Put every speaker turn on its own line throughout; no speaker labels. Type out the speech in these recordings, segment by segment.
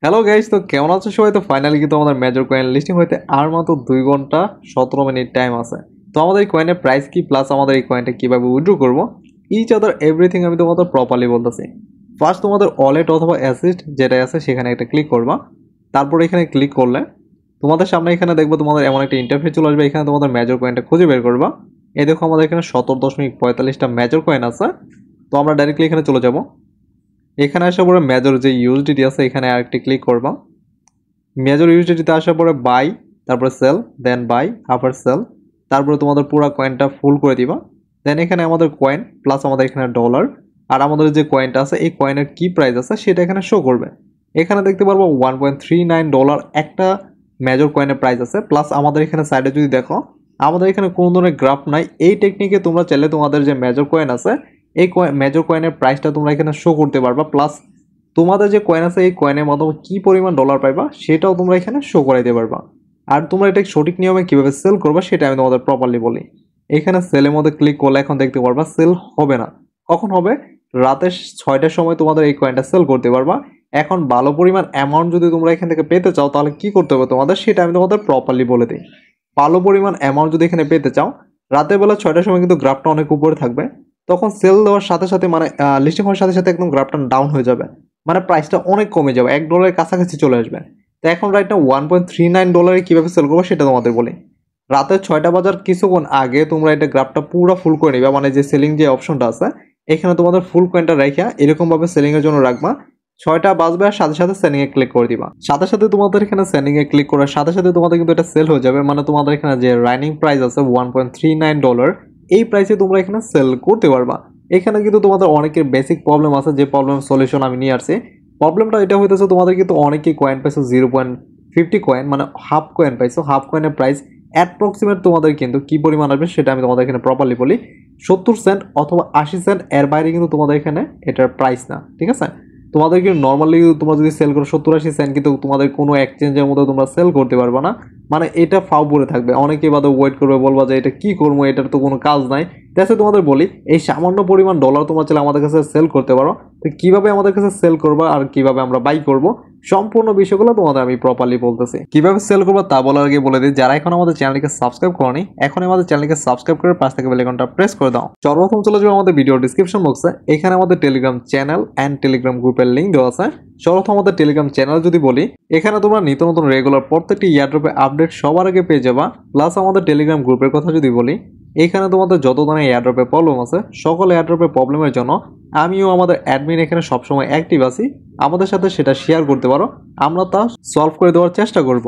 Hello guys, তো কেমন আছো সবাই? তো ফাইনালি কিন্তু আমাদের মেজর কয়েন লিস্টিং হইতে আর মাত্র 2 ঘন্টা 17 মিনিট টাইম আছে। তো আমাদের এই কয়েনের প্রাইস কি, প্লাস আমাদের এই কয়েনটা কিভাবে উইথড্র করব, ইচ আদার এভরিথিং আমি তোমাদের প্রপারলি বলতেছি। ফার্স্ট তোমাদের ওয়ালেট অথবা অ্যাসিস্ট যেটা আছে সেখানে একটা ক্লিক করবা। তারপর এখানে ক্লিক করলে তোমাদের সামনে এখানে দেখবো তোমাদের এমন একটা ইন্টারফেস চলে আসবে। এখানে তোমাদের মেজর কয়েনটা খুঁজে বের করবা। এই দেখো আমাদের এখানে 17.45টা মেজর কয়েন আছে। তো আমরা ডাইরেক্টলি এখানে চলে যাব। এখানে আসার পরে মেজর যে ইউএসডিটি আছে এখানে আরেকটি ক্লিক করবা। মেজর ইউএসডিটিতে আসার পরে বাই, তারপরে সেল, দেন বাই, আবার সেল, তারপরে তোমাদের পুরো কয়েনটা ফুল করে দিবা। দেন এখানে আমাদের কয়েন প্লাস আমাদের এখানে ডলার আর আমাদের যে কয়েনটা আছে এই কয়েনের কি প্রাইস আছে সেটা এখানে শো করবে। এখানে দেখতে পারবো $1.39 একটা মেজর কয়েনের প্রাইস আছে। প্লাস আমাদের এখানে সাইডে যদি দেখো আমাদের এখানে কোনো ধরনের গ্রাফ নাই। এই টেকনিকে তোমরা চাইলে তোমাদের যে মেজর কয়েন আছে এই মেজর কয়েনের প্রাইসটা তোমরা এখানে শো করতে পারবা। প্লাস তোমাদের যে কয়েন আছে এই কয়েনের মাধ্যমে কি পরিমাণ ডলার পাইবা সেটাও তোমরা এখানে শো করাইতে পারবা। আর তোমরা এটা সঠিক নিয়মে কিভাবে সেল করবা সেটা আমি তোমাদের প্রপারলি বলি। এখানে সেলের মধ্যে ক্লিক করলে এখন দেখতে পারবা সেল হবে না। কখন হবে? রাতে 6টার সময় তোমাদের এই কয়েনটা সেল করতে পারবা। এখন ভালো পরিমাণ অ্যামাউন্ট যদি তোমরা এখান থেকে পেতে চাও তাহলে কি করতে হবে তোমাদের সেটা আমি তোমাদের প্রপারলি বলে দিই। ভালো পরিমাণ অ্যামাউন্ট যদি এখানে পেতে চাও, রাতের বেলা 6টার সময় কিন্তু গ্রাফটা অনেক উপরে থাকবে। তখন সেল দেওয়ার সাথে সাথে মানে লিস্টিং হওয়ার সাথে সাথে একদম গ্রাফটা ডাউন হয়ে যাবে, মানে প্রাইসটা অনেক কমে যাবে, $1 কাছাকাছি চলে আসবে। তো এখন রাইট না $1.39 কীভাবে সেল করবো সেটা তোমাদের বলি। রাতের 6টা বাজার কিছুক্ষণ আগে তোমরা এটা গ্রাফটা পুরো ফুল করে নিবা, মানে যে সেলিং যে অপশনটা আছে এখানে তোমাদের ফুল কয়েনটা রেখে এরকমভাবে সেলিংয়ের জন্য রাখবা। 6টা বাজবে আর সাথে সাথে সেলিংয়ে ক্লিক করে দিবা। সাথে সাথে তোমাদের এখানে সেলিংয়ে ক্লিক করার সাথে সাথে তোমাদের কিন্তু এটা সেল হয়ে যাবে। মানে তোমাদের এখানে যে রানিং প্রাইস আছে $1.39 এই প্রাইসে তোমরা এখানে সেল করতে পারবা। এখানে কিন্তু তোমাদের অনেকের বেসিক প্রবলেম আছে, যে প্রবলেম সলিউশন আমি নিয়ে আসছি। প্রবলেমটা এটা হইতেছে তোমাদের কিন্তু অনেকেই কয়েন পাইছো 0.50 কয়েন, মানে হাফ কয়েন পাইছো। হাফ কয়েনের প্রাইস অ্যাপ্রক্সিমেট তোমাদের কিন্তু কি পরিমাণ আসবে সেটা আমি তোমাদের এখানে প্রপারলি বলি। 70 সেন্ট অথবা 80 সেন্ট, এর বাইরে কিন্তু তোমাদের এখানে এটার প্রাইস না, ঠিক আছে? তোমাদের কিন্তু নর্মালি তোমরা যদি সেল করো 70-80 সেন্ট, কিন্তু তোমাদের কোনো এক্সচেঞ্জের মধ্যে তোমরা সেল করতে পারবে না। মানে এটা ফাও পড়ে থাকবে। অনেকেই বাদে ওয়েট করবে, বলবা যে এটা কি করবো, এটার তো কোনো কাজ নাই। তাই তোমাদের বলি এই সামান্য পরিমাণ ডলার তোমরা চাইলে আমাদের কাছে সেল করতে পারো। তো কীভাবে আমাদের কাছে সেল করবা আর কিভাবে আমরা বাই করব সম্পূর্ণ বিষয়গুলো তোমাদের আমি প্রপারলি বলতেছি। কিভাবে সেল করবো তা বলার আগে বলে দিই, যারা এখন আমাদের চ্যানেলকে সাবস্ক্রাইব করনি এখন আমাদের চ্যানেলকে সাবস্ক্রাইব করে পাশ থেকে বেল আইকনটা প্রেস করে দাও। সর্বপ্রথম চলে যাবে আমাদের ভিডিও ডিসক্রিপশন বক্সে, এখানে আমাদের টেলিগ্রাম চ্যানেল অ্যান্ড টেলিগ্রাম গ্রুপের লিঙ্ক দেওয়া আছে। সর্বপ্রথম আমাদের টেলিগ্রাম চ্যানেল যদি বলি, এখানে তোমরা নিত্য নতুন রেগুলার প্রত্যেকটি এয়ারড্রপে আপডেট সবার আগে পেয়ে যাবা। প্লাস আমাদের টেলিগ্রাম গ্রুপের কথা যদি বলি, এখানে তোমাদের যত ধরনের এয়ারড্রপে প্রবলেম আছে সকল এয়ারড্রপের প্রবলেমের জন্য আমিও আমাদের অ্যাডমিন এখানে সবসময় অ্যাক্টিভ আছি। আমাদের সাথে সেটা শেয়ার করতে পারো, আমরা তা সলভ করে দেওয়ার চেষ্টা করব।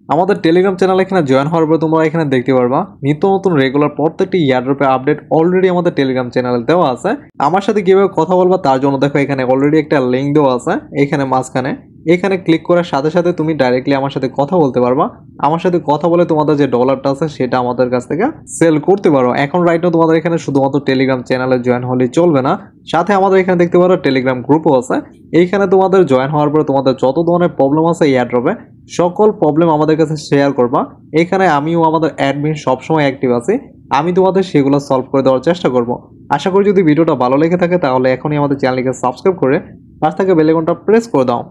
আমাদের টেলিগ্রাম চ্যানেল এখানে জয়েন হওয়ার পর তোমরা এখানে দেখতে পারবা নিত্য নতুন রেগুলার প্রত্যেকটি এয়ারড্রপের আপডেট অলরেডি আমাদের টেলিগ্রাম চ্যানেলে দেওয়া আছে। আমার সাথে কিভাবে কথা বলবা তার জন্য দেখো এখানে অলরেডি একটা লিঙ্ক দেওয়া আছে এখানে মাঝখানে। এখানে ক্লিক করার সাথে সাথে তুমি ডাইরেক্টলি আমার সাথে কথা বলতে পারবা। আমার সাথে কথা বলে তোমাদের যে ডলারটা আছে সেটা আমাদের কাছ থেকে সেল করতে পারো। এখন রাইট নাও তোমাদের এখানে শুধুমাত্র টেলিগ্রাম চ্যানেলে জয়েন হলেই চলবে না, সাথে আমাদের এখানে দেখতে পারো টেলিগ্রাম গ্রুপও আছে। এইখানে তোমাদের জয়েন হওয়ার পরে তোমাদের যত ধরনের প্রবলেম আছে এয়ারড্রপে সকল প্রবলেম আমাদের কাছে শেয়ার করবা। এখানে আমিও আমাদের অ্যাডমিন সবসময় অ্যাক্টিভ আছি, আমি তোমাদের সেগুলো সলভ করে দেওয়ার চেষ্টা করব। আশা করি যদি ভিডিওটা ভালো লেগে থাকে তাহলে এখনই আমাদের চ্যানেলকে সাবস্ক্রাইব করে পাশ থেকে বেল আইকনটা প্রেস করে দাও।